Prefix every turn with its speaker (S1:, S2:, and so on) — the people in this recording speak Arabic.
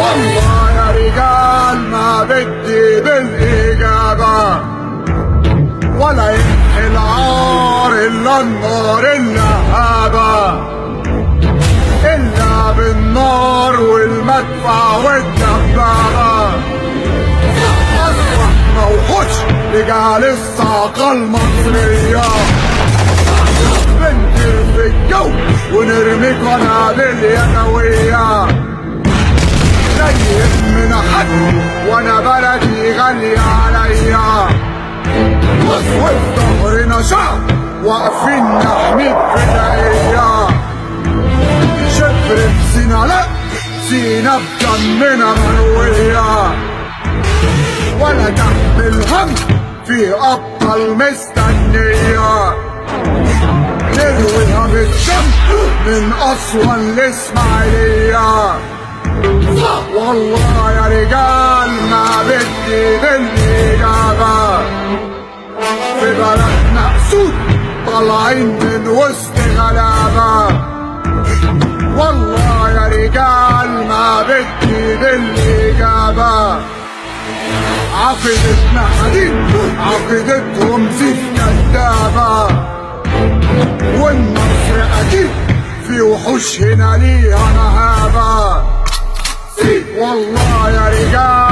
S1: والله يا رجال ما بدي بالاجابه، ولا يمحي العار الا النار اللهابه، الا بالنار والمدفع والدبابه. اصبح موحوش رجال الصاقه المصريه، بنطير في الجو ونرمي قنابل يدويه. لا يهمنا حد وانا بلدي غالية عليا، وفي ظهرنا شعب واقفين نحمي الفدائية. شبر بسينا لا سينا بدمنا مروية، ولا تحمل هم في ابطال مستنية. نرويها بالدم من اسوان لاسماعيلية. والله يا رجال ما بدي بالاجابه، في بلدنا اسود طالعين من وسط غلابه. والله يا رجال ما بدي بالاجابه، عقيدتنا حديد عقيدتهم زيت كدابه. والنصر اكيد في وحوش هنا ليها مهابه. والله يا رجال